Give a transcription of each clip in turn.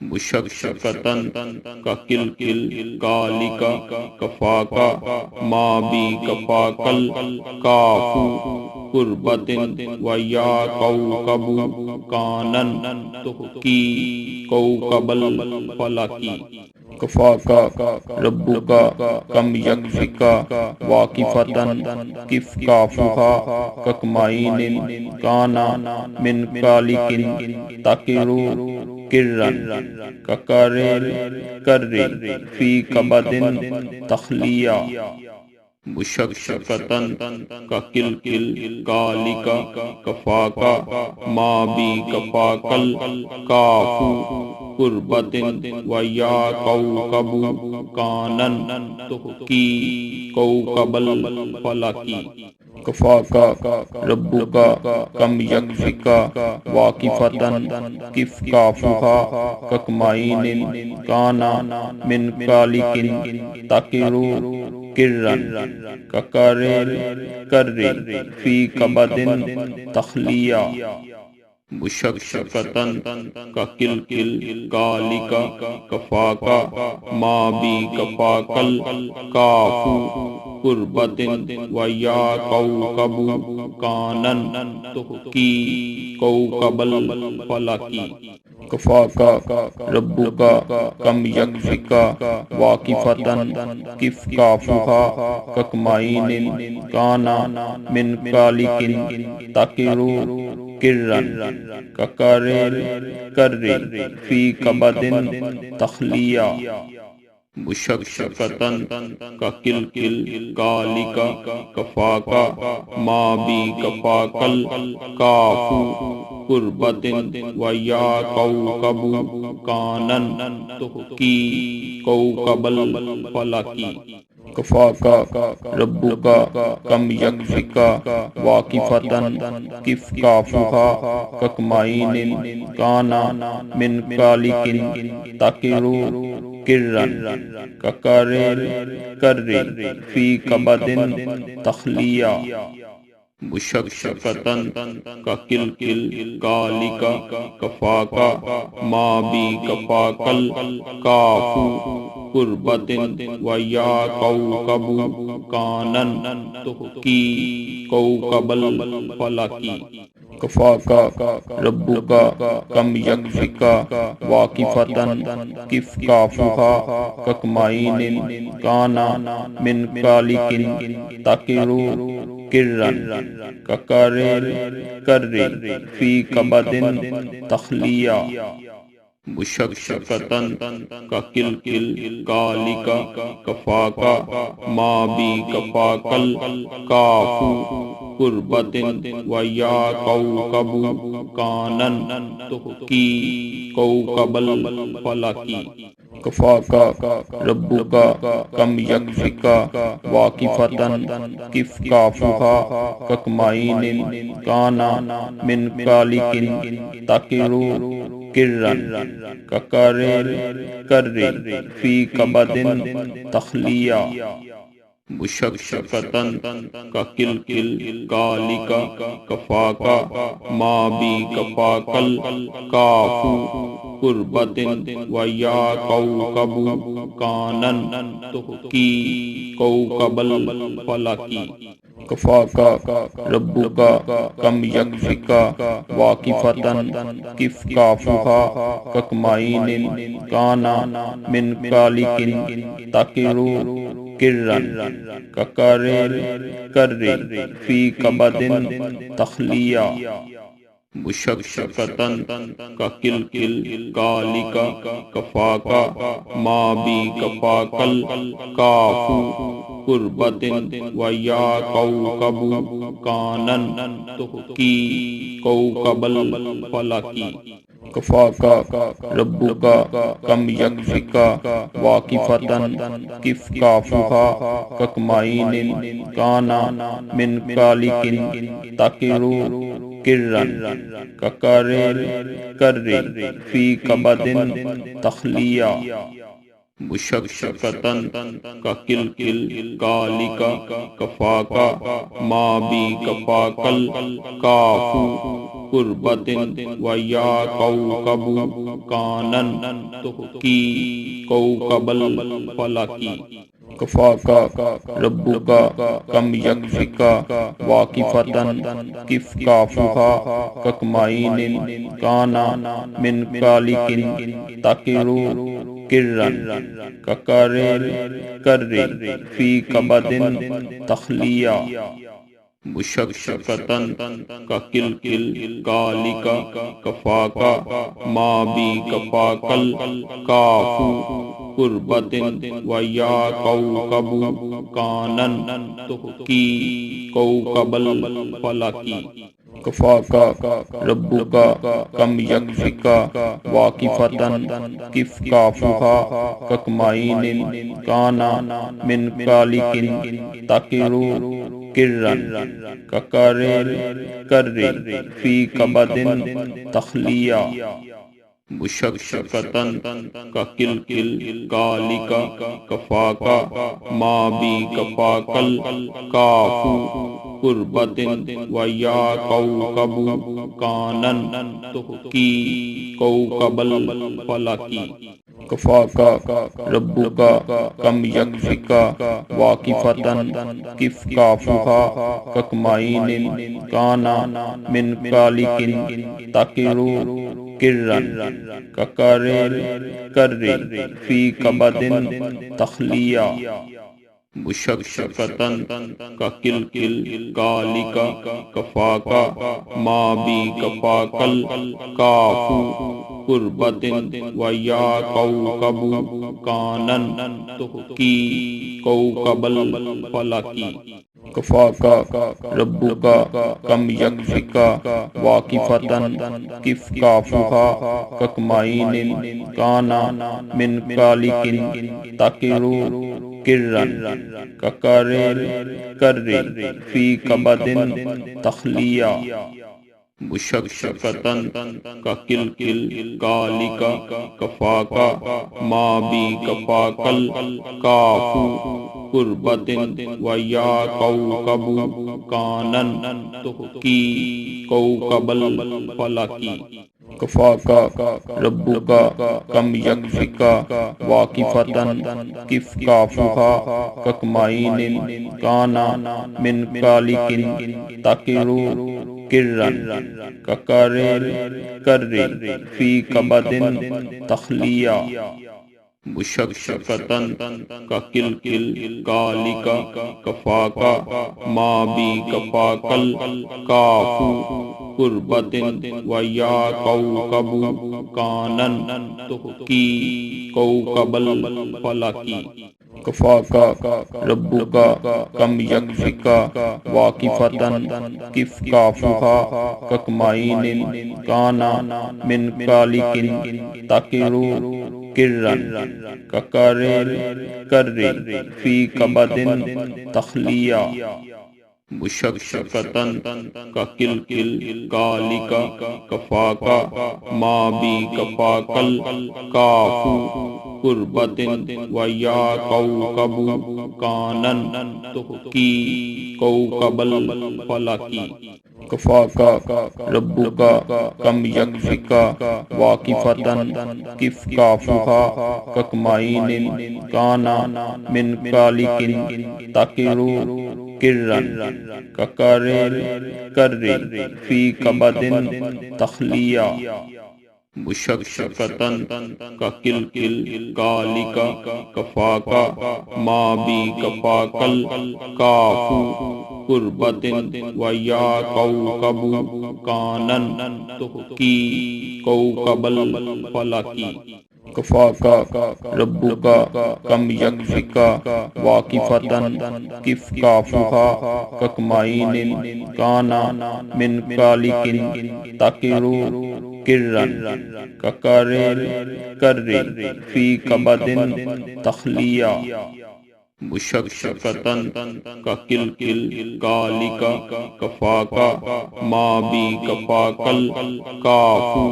مشکشکتن کا کلکل کالکا کفاکا ما بی کفاکل کافو قربتن و یا کوکب کانن کی کوکبل فلکی کفاکا ربکا کم یکفکا واقفتن کف کافہا ککمائن کانا من کالکن تکرو کرن ککرر کرر فی کبدن تخلیہ مشکشکتن کا کلکل کالکا کفاکا ما بی کفاکل کافو قربتن و یا کوکب کانن کی کوکبل فلکی کفاکا ربکا کم یکفکا واقفتن کف کافہا ککمائن کانا من کالکن تکرو کرن ککرر کرر فی کبدن تخلیہ مشکشکتن کا کلکل کالکا کفاکا ما بی کفاکل کافو قربتن و یا کوکب کانن کی کوکبل فلکی کفاکا ربکا کم یکفکا واقفتن کف کافہا ککمائن کانا من کالکن تکرو کرن ککرر کرر فی کبدن تخلیہ مشکشکتن کا کلکل کالکا کفاکا ما بی کفاکل کافو قربتن و یا کوکب کانن کی کوکبل فلکی کفاکا ربکا کم یکفکا واقفتن کف کافہا ککمائن کانا من کالکن تکرو کرن ککرر کرر فی کبدن تخلیہ مشکشکتن کا کلکل کالکا کفاکا ما بی کفاکل کافو قربتن و یا کوکب کانن کی کوکبل فلکی کفاکا ربکا کم یکفکا واقفتن کف کافہا ککمائن کانا من کالکن تکرو کرن ککرر کرر فی کبدن تخلیہ مشکشکتن کا کلکل کالکا کفاکا ما بی کفاکل کافو قربتن و یا کوکب کانن کی کوکبل فلکی کفاکا ربکا کم یکفکا واقفتن کف کافہا ککمائن کانا من کالکن تکرو کرن ککرر کرر فی کبدن تخلیہ مشکشکتن کا کلکل کالکا کفاکا ما بی کفاکل کافو قربتن و یا کوکب کانن کی کوکبل فلکی کفاکا ربکا کم یکفکا واقفتن کف کافہا ککمائن کانا من کالکن تکرو کرن ککرر کرر فی کبدن تخلیہ مشکشکتن کا کلکل کالکا کفاکا ما بی کفاکل کافو قربتن و یا کوکب کانن کی کوکبل فلکی کفاکا ربکا کم یکفکا واقفتن کف کافہا ککمائن کانا من کالکن تکرو کرن ککرر کرر فی کبدن تخلیہ مشکشکتن کا کلکل کالکا کفاکا ما بی کفاکل کافو قربتن و یا کوکب کانن کی کوکبل فلکی کفاکا ربکا کم یکفکا واقفتن کف کافہا ککمائن کانا من کالکن تکرو کرن ککرر کرر فی کبدن تخلیہ مشکشکتن کا کلکل کالکا کفاکا ما بی کفاکل کافو قربتن و یا کوکب کانن کی کوکبل فلکی کفاکا ربکا کم یکفکا واقفتن کف کافہا ککمائن کانا من کالکن تکرو کرن ککرر کرر فی کبدن تخلیہ مشکشکتن کا کلکل کالکا کفاکا ما بی کفاکل کافو قربتن و یا کوکب کانن کی کوکبل فلکی کفاکا ربکا کم یکفکا واقفتن کف کافہا ککمائن کانا من کالکن تکرو کرن ککرر کرر فی کبدن تخلیہ مشکشکتن کا کلکل کالکا کفاکا ما بی کفاکل کافو قربتن و یا کوکب کانن کی کوکبل فلکی کفاکا ربکا کم یکفکا واقفتن کف کافہا ککمائن کانا من کالکن تکرو کرن ککرر کرر فی کبدن تخلیہ مشکشکتن کا کلکل کالکا کفاکا ما بی کفاکل کافو قربتن و یا کوکب کانن کی کوکبل فلکی کفاکا ربکا کم یکفکا واقفتن کف کافہا ککمائن کانا من کالکن تکرو کرن ککرر کرر فی کبدن تخلیہ مشکشکتن کا کلکل کالکا کفاکا ما بی کفاکل کافو قربتن و یا کوکب کانن کی کوکبل فلکی کفاکا ربکا کم یکفکا واقفتن کف کافہا ککمائن کانا من کالکن تکرو کرن ککرر کرر فی کبدن تخلیہ مشکشکتن کا کلکل کالکا کفاکا ما بی کفاکل کافو قربتن و یا کوکب کانن کی کوکبل فلکی کفاکا ربکا کم یکفکا واقفتن کف کافہا ککمائن کانا من کالکن تکرو کرن ککرر کرر فی کبدن تخلیہ مشکشکتن کا کلکل کالکا کفاکا ما بی کفاکل کافو قربتن و یا کوکب کانن کی کوکبل فلکی کفاکا ربکا کم یکفکا واقفتن کف کافہا ککمائن کانا من کالکن تکرو کرن ککرر کرر فی کبدن تخلیہ مشکشکتن کا کل کل کالکا کفاکا ما بی کفاکل کافو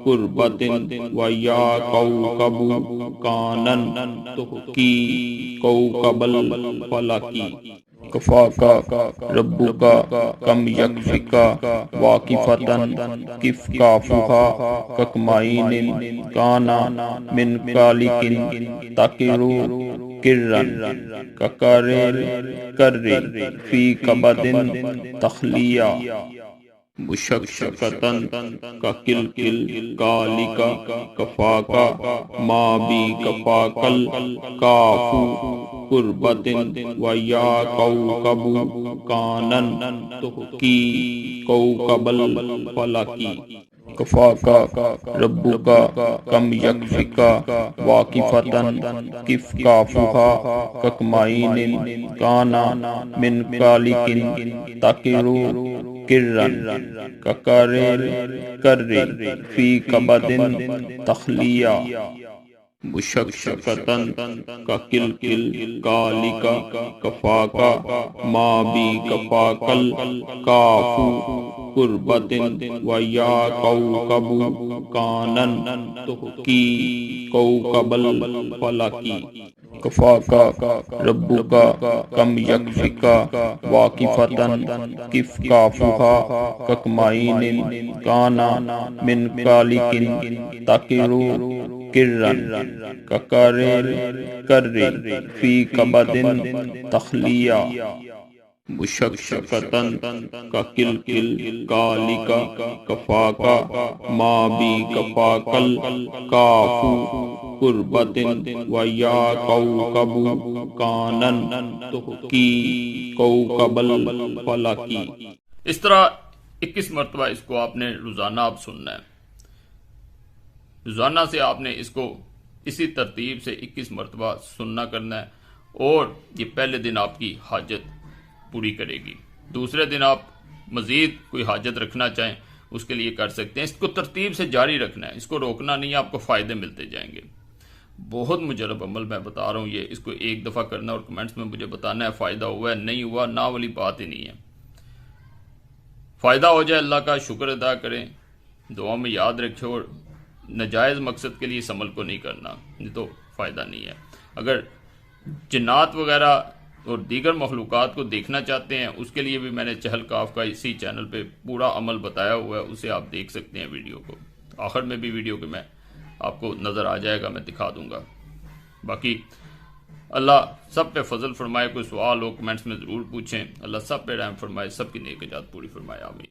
قربتن و یا کوکبو کانن کی کوکبل فلکی کفاکا ربکا کم یکفکا واقفتن کف کافہا ککمائن کانا من کالکن تکرو کرن ککرر کرر فی کبدن تخلیہ مشکشکتن کا کل کل کالکا کفاکا ما بی کفاکل کافو قربتن و یا کوکبو کانن کی کوکبل فلکی کفاکا ربکا کم یکفکا واقفتن کف کافہا ککمائن کانا من کالکن تکرو کرن ککرر کرر فی کبدن تخلیہ مشکشکتن کا کل کل کالکا کفاکا ما بی کفاکل کافو قربتن و یا کوکبو کانن کی کوکبل فلکی کفاکا ربکا کم یکفکا واقفتن کف کافہا ککمائن کانا من کالکن تکرو کرن ککرر کرر فی کبدن تخلیہ مشکشکتن کا کل کل کالکا کفاکا ما بی کفاکل کافو قربتن و یا کوکبو کانن کی کوکبل فلکی۔ اس طرح 21 مرتبہ اس کو آپ نے روزانہ آپ سننا ہے، روزانہ سے آپ نے اس کو اسی ترتیب سے 21 مرتبہ سننا کرنا ہے، اور یہ پہلے دن آپ کی حاجت پوری کرے گی۔ دوسرے دن آپ مزید کوئی حاجت رکھنا چاہیں اس کے لیے کر سکتے ہیں۔ اس کو ترتیب سے جاری رکھنا ہے، اس کو روکنا نہیں ہے، آپ کو فائدے ملتے جائیں گے۔ بہت مجرب عمل میں بتا رہا ہوں، یہ اس کو ایک دفعہ کرنا اور کمنٹس میں مجھے بتانا ہے فائدہ ہوا ہے نہیں ہوا، نہ والی بات ہی نہیں ہے۔ فائدہ ہو جائے اللہ کا شکر ادا کریں، دعا میں یاد رکھیں، اور ناجائز مقصد کے لیے اس عمل کو نہیں کرنا، نہیں تو فائدہ نہیں ہے۔ اگر جنات وغیرہ اور دیگر مخلوقات کو دیکھنا چاہتے ہیں، اس کے لیے بھی میں نے چہل کاف کا اسی چینل پہ پورا عمل بتایا ہوا ہے، اسے آپ دیکھ سکتے ہیں ویڈیو کو۔ آخر میں بھی ویڈیو کے میں آپ کو نظر آ جائے گا، میں دکھا دوں گا۔ باقی اللہ سب پہ فضل فرمائے، کوئی سوال ہو کمنٹس میں ضرور پوچھیں، اللہ سب پہ رحم فرمائے، سب کی نیک نجات پوری فرمائے، آمین۔